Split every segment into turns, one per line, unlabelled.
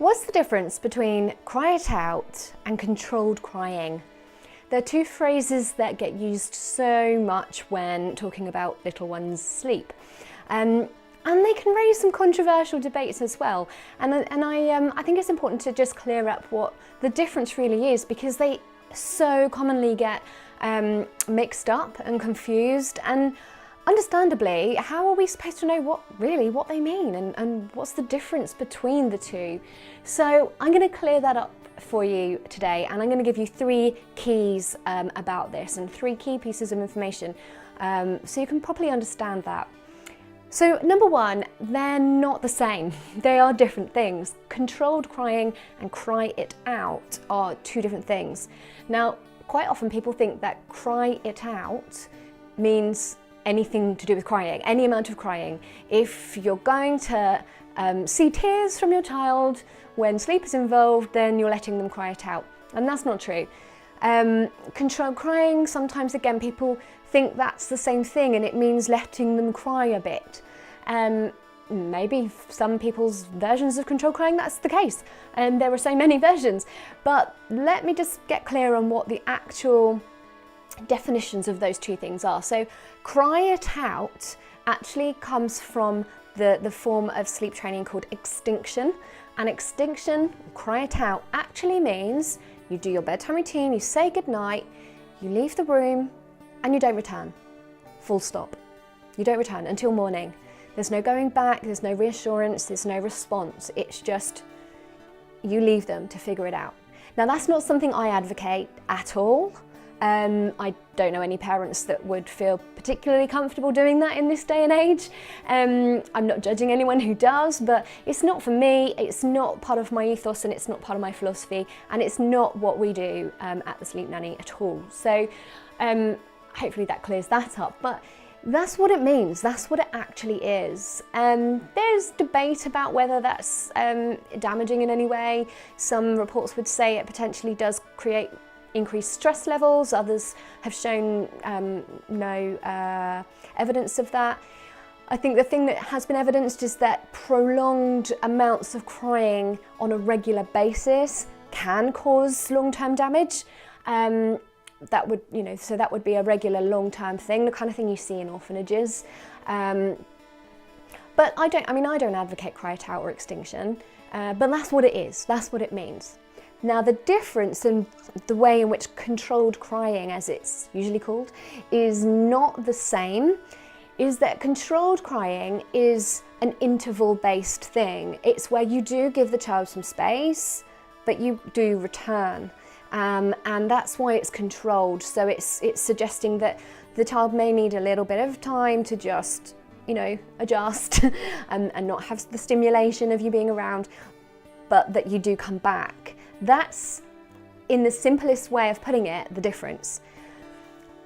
What's the difference between cry it out and controlled crying? They're two phrases that get used so much when talking about little ones' sleep. And they can raise some controversial debates as well. And I think it's important to just clear up what the difference really is, because they so commonly get mixed up and confused. And understandably, how are we supposed to know what they mean and what's the difference between the two? So I'm going to clear that up for you today, and I'm going to give you 3 keys about this, and 3 key pieces of information so you can properly understand that. So number 1, they're not the same. They are different things. Controlled crying and cry it out are 2 different things. Now, quite often people think that cry it out means anything to do with crying, any amount of crying. If you're going to see tears from your child when sleep is involved, then you're letting them cry it out. And that's not true. Controlled crying, sometimes again people think that's the same thing and it means letting them cry a bit. Maybe some people's versions of controlled crying that's the case, and there are so many versions. But let me just get clear on what the actual definitions of those 2 things are. So cry it out actually comes from the form of sleep training called extinction. And extinction, cry it out, actually means you do your bedtime routine, you say goodnight, you leave the room, and you don't return. Full stop. You don't return until morning. There's no going back, there's no reassurance, there's no response. It's just you leave them to figure it out. Now, that's not something I advocate at all. I don't know any parents that would feel particularly comfortable doing that in this day and age. I'm not judging anyone who does, but it's not for me, it's not part of my ethos, and it's not part of my philosophy, and it's not what we do at the Sleep Nanny at all. So hopefully that clears that up. But that's what it means, that's what it actually is. There's debate about whether that's damaging in any way. Some reports would say it potentially does create increased stress levels. Others have shown no evidence of that. I think the thing that has been evidenced is that prolonged amounts of crying on a regular basis can cause long-term damage. That would, so that would be a regular long-term thing, the kind of thing you see in orphanages. But I don't advocate cry it out or extinction, but that's what it is, that's what it means. Now, the difference in the way in which controlled crying, as it's usually called, is not the same, is that controlled crying is an interval-based thing. It's where you do give the child some space, but you do return. And that's why it's controlled. So it's suggesting that the child may need a little bit of time to just, adjust and not have the stimulation of you being around, but that you do come back. That's, in the simplest way of putting it, the difference.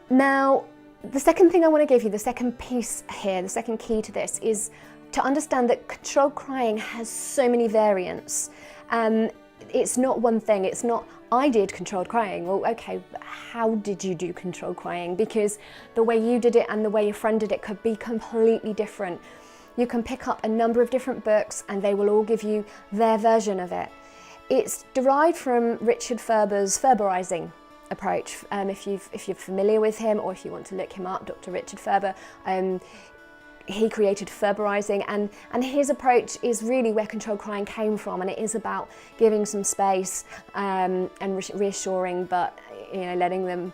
Now, the second thing I want to give you, the second piece here, the second key to this, is to understand that controlled crying has so many variants. It's not one thing. It's not, I did controlled crying. Well, okay, how did you do controlled crying? Because the way you did it and the way your friend did it could be completely different. You can pick up a number of different books and they will all give you their version of it. It's derived from Richard Ferber's Ferberizing approach. If you're familiar with him, or if you want to look him up, Dr. Richard Ferber, he created Ferberizing, and his approach is really where controlled crying came from, and it is about giving some space and reassuring, but letting them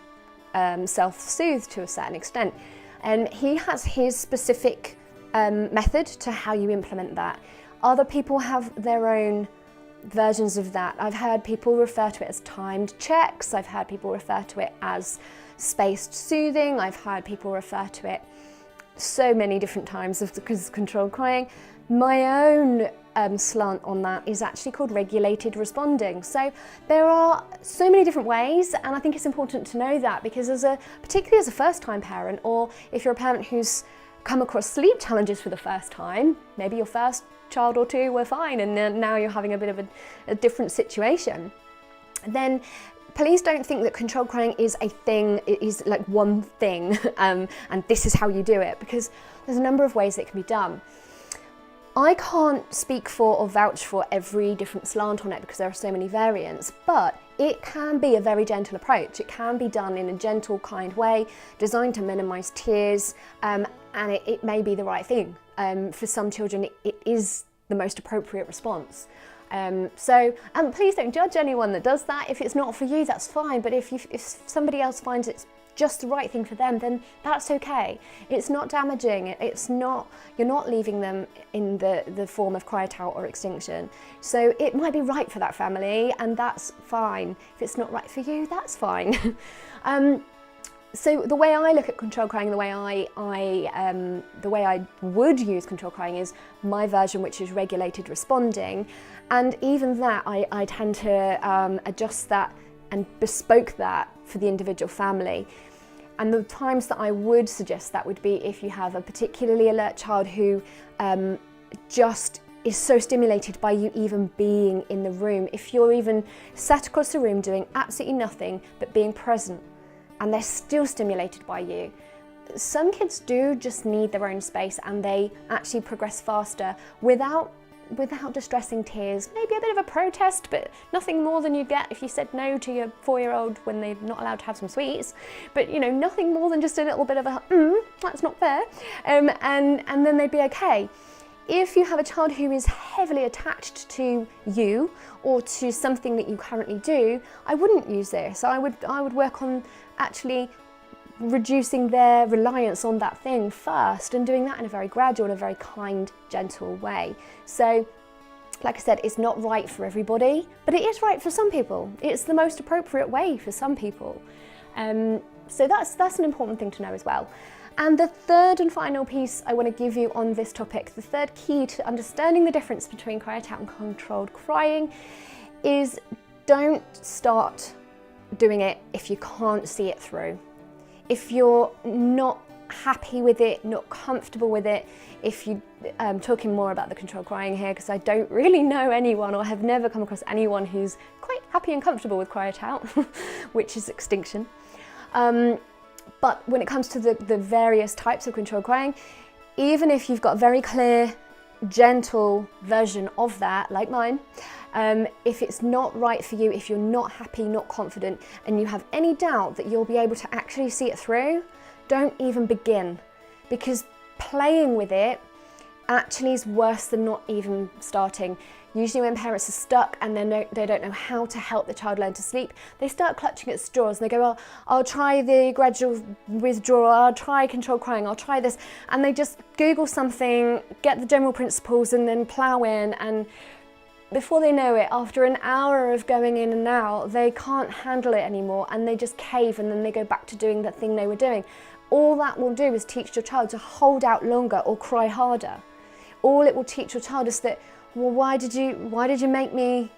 self-soothe to a certain extent. And he has his specific method to how you implement that. Other people have their own versions of that. I've heard people refer to it as timed checks. I've heard people refer to it as spaced soothing. I've heard people refer to it so many different times because of controlled crying. My own slant on that is actually called regulated responding. So there are so many different ways, and I think it's important to know that, because particularly as a first-time parent, or if you're a parent who's come across sleep challenges for the first time, maybe your first child or 2 were fine and now you're having a bit of a different situation, then please don't think that controlled crying is a thing, it is like one thing and this is how you do it, because there's a number of ways it can be done. I can't speak for or vouch for every different slant on it because there are so many variants, but it can be a very gentle approach. It can be done in a gentle, kind way, designed to minimise tears, and it may be the right thing. For some children, it is the most appropriate response. So please don't judge anyone that does that. If it's not for you, that's fine, but if somebody else finds it's just the right thing for them, then that's okay. It's not damaging. You're not leaving them in the form of cry it out or extinction. So it might be right for that family, and that's fine. If it's not right for you, that's fine. So the way I look at controlled crying, the way I would use controlled crying is my version, which is regulated responding, and even that I tend to adjust that and bespoke that for the individual family. And the times that I would suggest that would be if you have a particularly alert child who just is so stimulated by you even being in the room. If you're even sat across the room doing absolutely nothing but being present, and they're still stimulated by you. Some kids do just need their own space, and they actually progress faster without distressing tears. Maybe a bit of a protest, but nothing more than you get if you said no to your 4-year-old when they're not allowed to have some sweets. But nothing more than just a little bit of a that's not fair, and then they'd be okay. If you have a child who is heavily attached to you or to something that you currently do, I wouldn't use this. I would work on actually reducing their reliance on that thing first, and doing that in a very gradual and a very kind, gentle way. So, like I said, it's not right for everybody, but it is right for some people. It's the most appropriate way for some people. So that's an important thing to know as well. And the third and final piece I want to give you on this topic, the third key to understanding the difference between cry it out and controlled crying, is don't start doing it if you can't see it through. If you're not happy with it, not comfortable with it, if you, talking more about the controlled crying here because I don't really know anyone or have never come across anyone who's quite happy and comfortable with cry it out, which is extinction. But when it comes to the various types of controlled crying, even if you've got a very clear, gentle version of that, like mine, if it's not right for you, if you're not happy, not confident, and you have any doubt that you'll be able to actually see it through, don't even begin, because playing with it actually is worse than not even starting. Usually when parents are stuck and they don't know how to help the child learn to sleep, they start clutching at straws and they go, I'll try the gradual withdrawal, I'll try controlled crying, I'll try this. And they just Google something, get the general principles and then plow in, and before they know it, after an hour of going in and out, they can't handle it anymore and they just cave, and then they go back to doing that thing they were doing. All that will do is teach your child to hold out longer or cry harder. All it will teach your child is that, well, why did you make me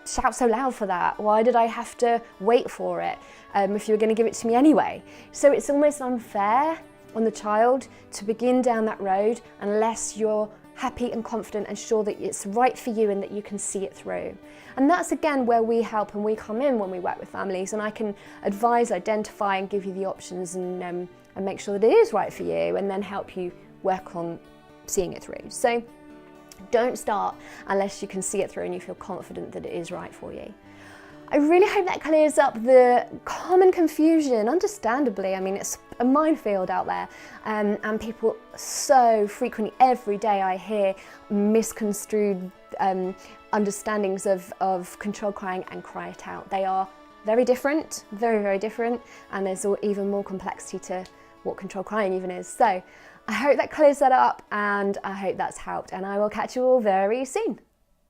shout so loud for that? Why did I have to wait for it if you were going to give it to me anyway? So it's almost unfair on the child to begin down that road unless you're happy and confident and sure that it's right for you and that you can see it through. And that's again where we help and we come in when we work with families, and I can advise, identify and give you the options and make sure that it is right for you, and then help you work on seeing it through. So don't start unless you can see it through and you feel confident that it is right for you. I really hope that clears up the common confusion, understandably. I mean, it's a minefield out there, and people so frequently, every day I hear misconstrued understandings of controlled crying and cry it out. They are very different, very, very different, and there's even more complexity to what controlled crying even is. So I hope that clears that up, and I hope that's helped, and I will catch you all very soon.